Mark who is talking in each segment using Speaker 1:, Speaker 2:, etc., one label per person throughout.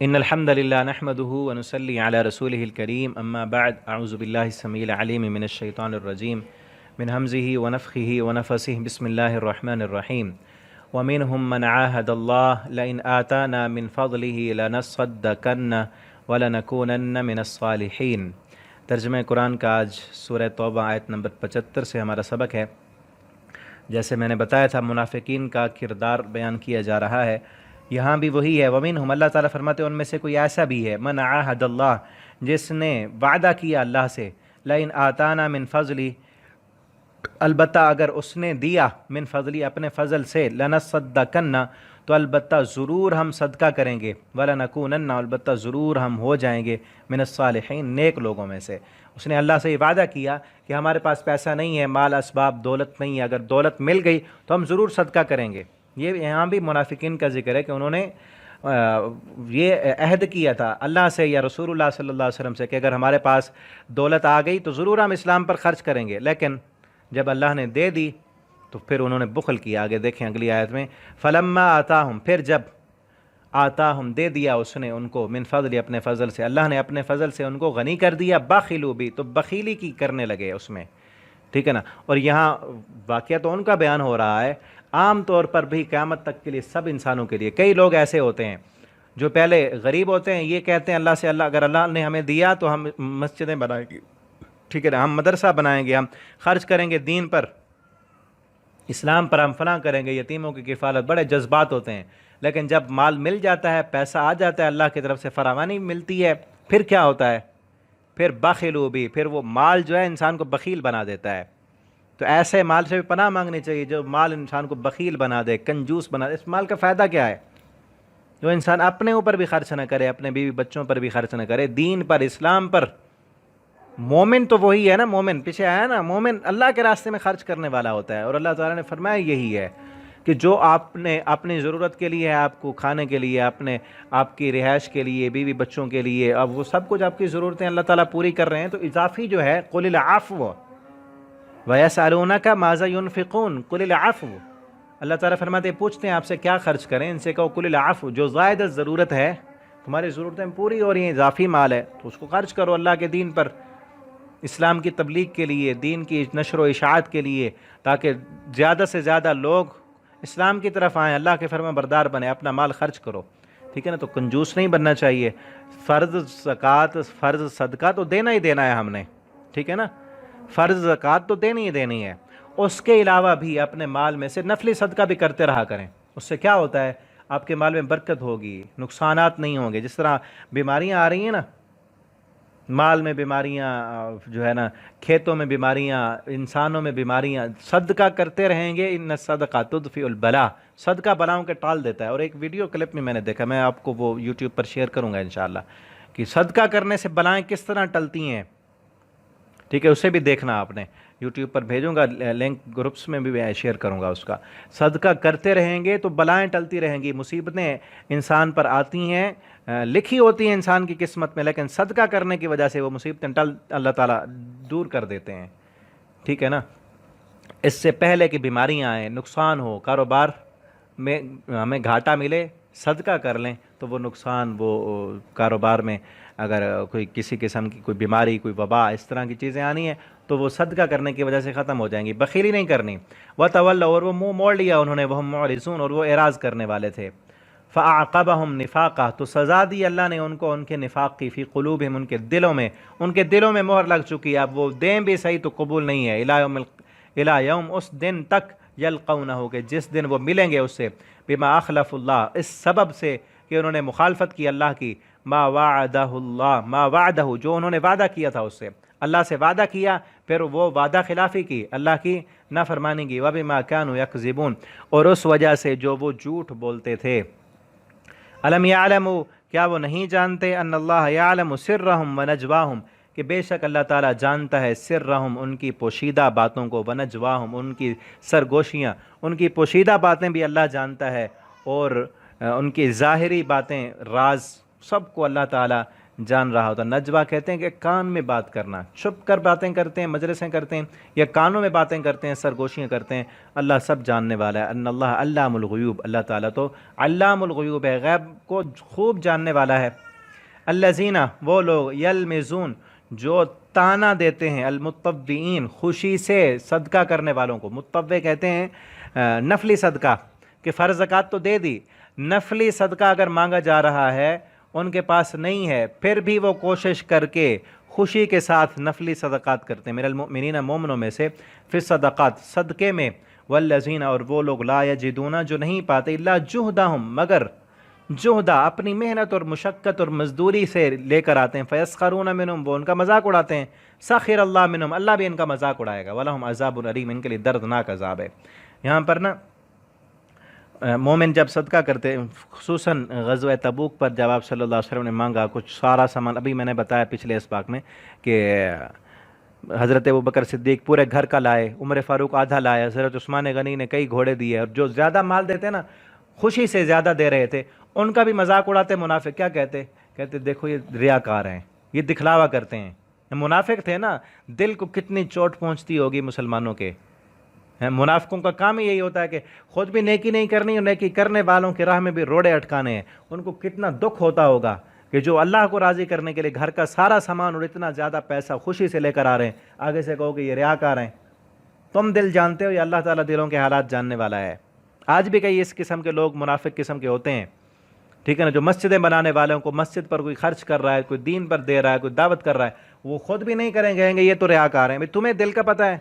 Speaker 1: إن الحمد لله نحمده ونصلي على رسوله الكريم أما بعد أعوذ بالله السميع العليم من الشيطان الرجيم من همزه ونفخه ونفسه بسم الله الرحمن الرحيم ومنهم من عاهد الله لئن آتانا من فضله لنصدقن ولنكونن من الصالحين۔ ترجمہ قرآن کا آج سورہ توبہ آیت نمبر 75 سے ہمارا سبق ہے۔ جیسے میں نے بتایا تھا منافقین کا کردار بیان کیا جا رہا ہے، یہاں بھی وہی ہے۔ ومنہم، اللہ تعالیٰ فرماتے ہیں ان میں سے کوئی ایسا بھی ہے، من عاہد اللہ، جس نے وعدہ کیا اللہ سے، لئن آتانا من فضلی، البتہ اگر اس نے دیا، من فضلی اپنے فضل سے، لنصدقن، تو البتہ ضرور ہم صدقہ کریں گے، ولنکونن، البتہ ضرور ہم ہو جائیں گے، من الصالحین، نیک لوگوں میں سے۔ اس نے اللہ سے یہ وعدہ کیا کہ ہمارے پاس پیسہ نہیں ہے، مال اسباب دولت نہیں ہے، اگر دولت مل گئی تو ہم ضرور صدقہ کریں گے۔ یہ یہاں بھی منافقین کا ذکر ہے کہ انہوں نے یہ عہد کیا تھا اللہ سے یا رسول اللہ صلی اللہ علیہ وسلم سے کہ اگر ہمارے پاس دولت آ گئی تو ضرور ہم اسلام پر خرچ کریں گے، لیکن جب اللہ نے دے دی تو پھر انہوں نے بخل کیا۔ آگے دیکھیں اگلی آیت میں، فلما آتاہم، پھر جب آتاہم دے دیا اس نے ان کو، من فضل، اپنے فضل سے، اللہ نے اپنے فضل سے ان کو غنی کر دیا، بخلوا بھی، تو بخیلی کی کرنے لگے اس میں، ٹھیک ہے نا۔ اور یہاں واقعہ تو ان کا بیان ہو رہا ہے، عام طور پر بھی قیامت تک کے لیے سب انسانوں کے لیے کئی لوگ ایسے ہوتے ہیں جو پہلے غریب ہوتے ہیں، یہ کہتے ہیں اللہ سے، اللہ اگر اللہ نے ہمیں دیا تو ہم مسجدیں بنائیں گے، ٹھیک ہے نا، ہم مدرسہ بنائیں گے، ہم خرچ کریں گے دین پر، اسلام پر، ہم فلاں کریں گے، یتیموں کی کفالت، بڑے جذبات ہوتے ہیں۔ لیکن جب مال مل جاتا ہے، پیسہ آ جاتا ہے، اللہ کی طرف سے فراوانی ملتی ہے، پھر کیا ہوتا ہے؟ پھر بخلوا بھی، پھر وہ مال جو ہے انسان کو بخیل بنا دیتا ہے۔ تو ایسے مال سے بھی پناہ مانگنی چاہیے جو مال انسان کو بخیل بنا دے، کنجوس بنا دے۔ اس مال کا فائدہ کیا ہے؟ جو انسان اپنے اوپر بھی خرچ نہ کرے، اپنے بیوی بچوں پر بھی خرچ نہ کرے، دین پر، اسلام پر۔ مومن تو وہی ہے نا، مومن پیچھے آیا نا، مومن اللہ کے راستے میں خرچ کرنے والا ہوتا ہے، اور اللہ تعالیٰ نے فرمایا یہی ہے کہ جو آپ نے اپنی ضرورت کے لیے، آپ کو کھانے کے لیے، آپ کی رہائش کے لیے، بیوی بچوں کے لیے، اب وہ سب کچھ آپ کی ضرورتیں اللہ تعالیٰ پوری کر رہے ہیں، تو اضافی جو ہے قُلِ الْعَفْوَ وَيَسْأَلُونَكَ مَاذَا يُنْفِقُونَ قُلِ الْعَفْوَ، اللہ تعالیٰ فرماتے ہیں پوچھتے ہیں آپ سے کیا خرچ کریں، ان سے کہو قُلِ الْعَفْوَ، جو زائد ضرورت ہے، تمہاری ضرورتیں پوری ہو رہی ہیں، اضافی مال ہے تو اس کو خرچ کرو اللہ کے دین پر، اسلام کی تبلیغ کے لیے، دین کی نشر و اشاعت کے لیے، تاکہ زیادہ سے زیادہ لوگ اسلام کی طرف آئیں، اللہ کے فرما بردار بنیں، اپنا مال خرچ کرو، ٹھیک ہے نا۔ تو کنجوس نہیں بننا چاہیے۔ فرض زکوٰۃ، فرض صدقہ تو دینا ہی دینا ہے ہم نے، ٹھیک ہے نا، فرض زکوٰۃ تو دینی ہی دینی ہے۔ اس کے علاوہ بھی اپنے مال میں سے نفلی صدقہ بھی کرتے رہا کریں، اس سے کیا ہوتا ہے؟ آپ کے مال میں برکت ہوگی، نقصانات نہیں ہوں گے۔ جس طرح بیماریاں آ رہی ہیں نا، مال میں بیماریاں، جو ہے نا، کھیتوں میں بیماریاں، انسانوں میں بیماریاں، صدقہ کرتے رہیں گے، ان الصدقہ تدفع البلاء، صدقہ بلاؤں کے ٹال دیتا ہے۔ اور ایک ویڈیو کلپ میں نے دیکھا، میں آپ کو وہ یوٹیوب پر شیئر کروں گا انشاءاللہ، کہ صدقہ کرنے سے بلائیں کس طرح ٹلتی ہیں، ٹھیک ہے، اسے بھی دیکھنا آپ نے، یوٹیوب پر بھیجوں گا لنک، گروپس میں بھی میں شیئر کروں گا اس کا۔ صدقہ کرتے رہیں گے تو بلائیں ٹلتی رہیں گی، مصیبتیں انسان پر آتی ہیں، لکھی ہوتی ہیں انسان کی قسمت میں، لیکن صدقہ کرنے کی وجہ سے وہ مصیبتیں اللہ تعالیٰ دور کر دیتے ہیں، ٹھیک ہے نا۔ اس سے پہلے کہ بیماریاں آئیں، نقصان ہو، کاروبار میں ہمیں گھاٹا ملے، صدقہ کر لیں تو وہ نقصان، وہ کاروبار میں اگر کوئی کسی قسم کی کوئی بیماری، کوئی وبا، اس طرح کی چیزیں آنی ہیں تو وہ صدقہ کرنے کی وجہ سے ختم ہو جائیں گی۔ بخیلی نہیں کرنی۔ وَتَوَلَّوْا، اور وہ منہ موڑ لیا انہوں نے، وَهُمْ مُعْرِضُونَ، اور وہ اعراض کرنے والے تھے۔ فَأَعْقَبَهُمْ نِفَاقًا، تو سزا دی اللہ نے ان کو ان کے نفاق کی، فی قلوبہم، ان کے دلوں میں مہر لگ چکی ہے، اب وہ دیں بھی صحیح تو قبول نہیں ہے، الی یوم، اس دن تک، یلقونہ، کہ جس دن وہ ملیں گے اس سے، بما اخلف اللہ، اس سبب سے کہ انہوں نے مخالفت کی اللہ کی، ما وعدہ اللہ، ما وعدہ، جو انہوں نے وعدہ کیا تھا اس سے، اللہ سے وعدہ کیا، پھر وہ وعدہ خلافی کی، اللہ کی نافرمانی کی، وبما کانوا یکذبون، اور اس وجہ سے جو وہ جھوٹ بولتے تھے۔ الم یعلموا، کیا وہ نہیں جانتے، ان اللہ یعلم سرہم ونجواہم، کہ بے شک اللہ تعالیٰ جانتا ہے سرہم، ان کی پوشیدہ باتوں کو، ونجواہم، ان کی سرگوشیاں، ان کی پوشیدہ باتیں بھی اللہ جانتا ہے، اور ان کی ظاہری باتیں، راز، سب کو اللہ تعالیٰ جان رہا ہوتا۔ نجوا کہتے ہیں کہ کان میں بات کرنا، چھپ کر باتیں کرتے ہیں، مجلسیں کرتے ہیں یا کانوں میں باتیں کرتے ہیں، سرگوشیاں کرتے ہیں۔ اللہ سب جاننے والا ہے۔ ان اللہ علام الغیوب، اللہ تعالیٰ تو علام الغیوب ہے، غیب کو خوب جاننے والا ہے۔ الذین، وہ لوگ، یلمزون، جو تانا دیتے ہیں، المتطوعین، خوشی سے صدقہ کرنے والوں کو۔ متطوع کہتے ہیں نفلی صدقہ، کہ فرض زکوٰۃ تو دے دی، نفلی صدقہ اگر مانگا جا رہا ہے، ان کے پاس نہیں ہے، پھر بھی وہ کوشش کر کے خوشی کے ساتھ نفلی صدقات کرتے ہیں۔ من المؤمنین، مومنوں میں سے، فی الصدقات، صدقے میں، والذین، اور وہ لوگ، لا یجدون، جو نہیں پاتے، الا جہدہم، مگر جہدہ، اپنی محنت اور مشقت اور مزدوری سے لے کر آتے ہیں، فیسخرون منہم، وہ ان کا مذاق اڑاتے ہیں، سخر اللہ منہم، اللہ بھی ان کا مذاق اڑائے گا، ولہم عذاب علیم، ان کے لیے دردناک عذاب ہے۔ یہاں پر نا مومن جب صدقہ کرتے، خصوصاً غزوہ تبوک پر جب آپ صلی اللہ علیہ وسلم نے مانگا کچھ سارا سامان، ابھی میں نے بتایا پچھلے اسباق میں کہ حضرت ابوبکر صدیق پورے گھر کا لائے، عمر فاروق آدھا لائے، حضرت عثمان غنی نے کئی گھوڑے دیے، اور جو زیادہ مال دیتے نا، خوشی سے زیادہ دے رہے تھے، ان کا بھی مذاق اڑاتے منافق۔ کیا کہتے؟ کہتے دیکھو یہ ریاکار ہیں، یہ دکھلاوا کرتے ہیں۔ منافق تھے نا، دل کو کتنی چوٹ پہنچتی ہوگی مسلمانوں کے۔ منافقوں کا کام ہی یہی ہوتا ہے کہ خود بھی نیکی نہیں کرنی اور نیکی کرنے والوں کی راہ میں بھی روڑے اٹکانے ہیں۔ ان کو کتنا دکھ ہوتا ہوگا کہ جو اللہ کو راضی کرنے کے لیے گھر کا سارا سامان اور اتنا زیادہ پیسہ خوشی سے لے کر آ رہے ہیں، آگے سے کہو کہ یہ ریاکار ہیں۔ تم دل جانتے ہو یا اللہ تعالیٰ دلوں کے حالات جاننے والا ہے۔ آج بھی کئی اس قسم کے لوگ منافق قسم کے ہوتے ہیں، ٹھیک ہے نا، جو مسجدیں بنانے والوں کو مسجد پر کوئی خرچ کر رہا ہے، کوئی دین پر دے رہا ہے، کوئی دعوت کر رہا ہے، وہ خود بھی نہیں کریں، کہیں گے یہ تو ریاکار ہیں۔ تمہیں دل کا پتہ ہے،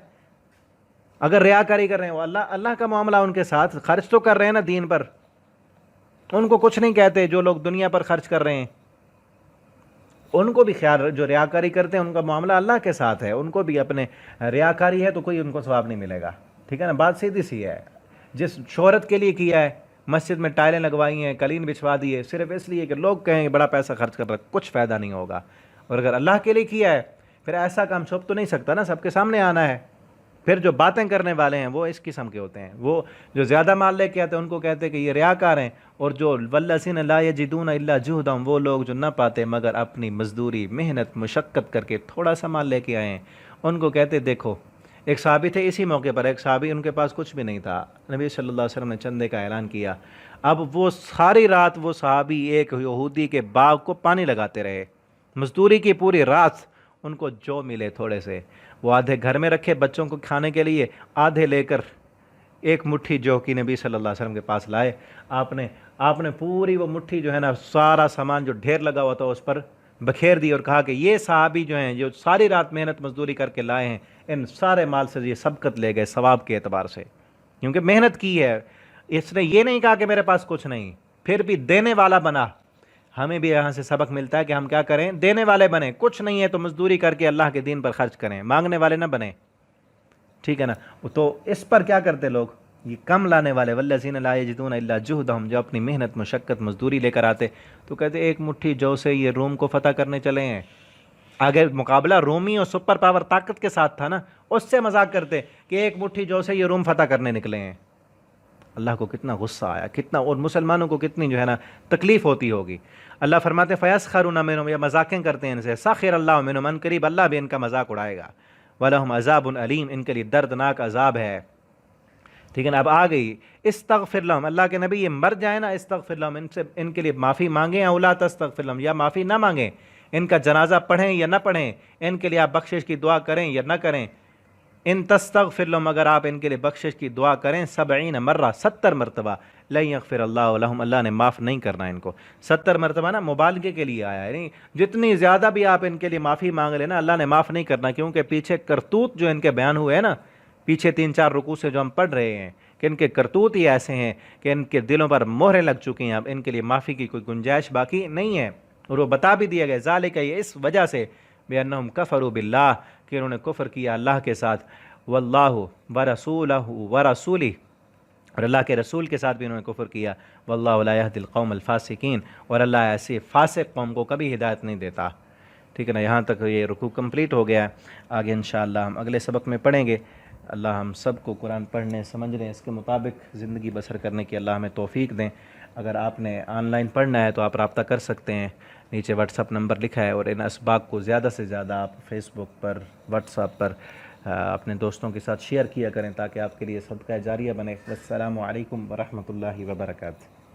Speaker 1: اگر ریاکاری کر رہے ہیں، وہ اللہ کا معاملہ ان کے ساتھ، خرچ تو کر رہے ہیں نا دین پر، ان کو کچھ نہیں کہتے جو لوگ دنیا پر خرچ کر رہے ہیں، ان کو بھی خیال، جو ریاکاری کرتے ہیں ان کا معاملہ اللہ کے ساتھ ہے، ان کو بھی اپنے ریاکاری ہے تو کوئی ان کو ثواب نہیں ملے گا، ٹھیک ہے نا، بات سیدھی سی ہے۔ جس شہرت کے لیے کیا ہے، مسجد میں ٹائلیں لگوائی ہیں، قالین بچھوا دی ہے، صرف اس لیے کہ لوگ کہیں کہ بڑا پیسہ خرچ کر رہا ہے، کچھ فائدہ نہیں ہوگا۔ اور اگر اللہ کے لیے کیا ہے، پھر ایسا کام چھپ تو نہیں سکتا نا، سب کے سامنے آنا ہے۔ پھر جو باتیں کرنے والے ہیں وہ اس قسم کے ہوتے ہیں، وہ جو زیادہ مال لے کے آتے ہیں ان کو کہتے ہیں کہ یہ ریاکار ہیں، اور جو والذین لا یجدون الا جہدہم، وہ لوگ جو نہ پاتے مگر اپنی مزدوری، محنت، مشقت کر کے تھوڑا سا مال لے کے آئے ہیں، ان کو کہتے دیکھو۔ ایک صحابی تھے، اسی موقع پر ایک صحابی، ان کے پاس کچھ بھی نہیں تھا، نبی صلی اللہ علیہ وسلم نے چندے کا اعلان کیا، اب وہ ساری رات وہ صحابی ایک یہودی کے باغ کو پانی لگاتے رہے، مزدوری کی پوری رات، ان کو جو ملے تھوڑے سے وہ آدھے گھر میں رکھے بچوں کو کھانے کے لیے، آدھے لے کر ایک مٹھی جو کہ نبی صلی اللہ علیہ وسلم کے پاس لائے، آپ نے پوری وہ مٹھی جو ہے نا، سارا سامان جو ڈھیر لگا ہوا تھا اس پر بکھیر دی، اور کہا کہ یہ صحابی جو ہیں جو ساری رات محنت مزدوری کر کے لائے ہیں، ان سارے مال سے یہ سبقت لے گئے ثواب کے اعتبار سے، کیونکہ محنت کی ہے۔ اس نے یہ نہیں کہا کہ میرے پاس کچھ نہیں، پھر بھی دینے والا بنا۔ ہمیں بھی یہاں سے سبق ملتا ہے کہ ہم کیا کریں، دینے والے بنیں، کچھ نہیں ہے تو مزدوری کر کے اللہ کے دین پر خرچ کریں، مانگنے والے نہ بنیں، ٹھیک ہے نا۔ تو اس پر کیا کرتے لوگ، یہ کم لانے والے، والذین لا یجدون الا جہدہم، جو اپنی محنت، مشقت، مزدوری لے کر آتے، تو کہتے ایک مٹھی جو سے یہ روم کو فتح کرنے چلے ہیں۔ آگے مقابلہ رومی اور سپر پاور طاقت کے ساتھ تھا نا، اس سے مذاق کرتے کہ ایک مٹھی جو سے یہ روم فتح کرنے نکلے ہیں۔ اللہ کو کتنا غصہ آیا، کتنا، اور مسلمانوں کو کتنی جو ہے نا تکلیف ہوتی ہوگی۔ اللہ فرماتے ہیں فَيَسْخَرُونَ مِنْهُمْ، یہ مذاقیں کرتے ہیں ان سے، سَخِرَ اللَّهُ مِنْهُمْ، ان قریب اللہ بھی ان کا مذاق اڑائے گا، وَلَهُمْ عَذَابٌ أَلِيمٌ، ان کے لیے دردناک عذاب ہے، ٹھیک ہے نا۔ اب آ گئی استغفر لهم، اللہ کے نبی یہ مر جائیں نا، استغفر لهم، ان سے ان کے لیے معافی مانگیں، او لا تستغفر لهم، یا معافی نہ مانگیں، ان کا جنازہ پڑھیں یا نہ پڑھیں، ان کے لیے آپ بخشش کی دعا کریں یا نہ کریں، ان تستغفر لهم، اگر آپ ان کے لیے بخشش کی دعا کریں 70 مرہ، 70 مرتبہ، لن یغفر اللہ لهم، اللہ نے معاف نہیں کرنا ان کو۔ 70 مرتبہ نا مبالغے کے لیے آیا ہے، یعنی جتنی زیادہ بھی آپ ان کے لیے معافی مانگ لینا، اللہ نے معاف نہیں کرنا، کیونکہ پیچھے کرتوت جو ان کے بیان ہوئے ہیں نا، پیچھے 3-4 رکوع سے جو ہم پڑھ رہے ہیں کہ ان کے کرتوت ہی ایسے ہیں کہ ان کے دلوں پر مہریں لگ چکی ہیں، اب ان کے لیے معافی کی کوئی گنجائش باقی نہیں ہے۔ اور وہ بتا بھی دیا گیا، ذالک، یہ اس وجہ سے، بأنہم کفروا باللہ، کہ انہوں نے کفر کیا اللہ کے ساتھ، واللہ ورسولہ ورسولہ، اور اللہ کے رسول کے ساتھ بھی انہوں نے کفر کیا، واللہ لا یہدی القوم الفاسقین، اور اللہ ایسے فاسق قوم کو کبھی ہدایت نہیں دیتا، ٹھیک ہے نا۔ یہاں تک یہ رکوع کمپلیٹ ہو گیا ہے، آگے انشاءاللہ ہم اگلے سبق میں پڑھیں گے۔ اللہ ہم سب کو قرآن پڑھنے، سمجھنے، اس کے مطابق زندگی بسر کرنے کی اللہ ہمیں توفیق دیں۔ اگر آپ نے آن لائن پڑھنا ہے تو آپ رابطہ کر سکتے ہیں، نیچے واٹس اپ نمبر لکھا ہے، اور ان اسباق کو زیادہ سے زیادہ آپ فیس بک پر، واٹس ایپ پر اپنے دوستوں کے ساتھ شیئر کیا کریں تاکہ آپ کے لیے صدقہ جاریہ بنے۔ السلام علیکم ورحمۃ اللہ وبرکاتہ۔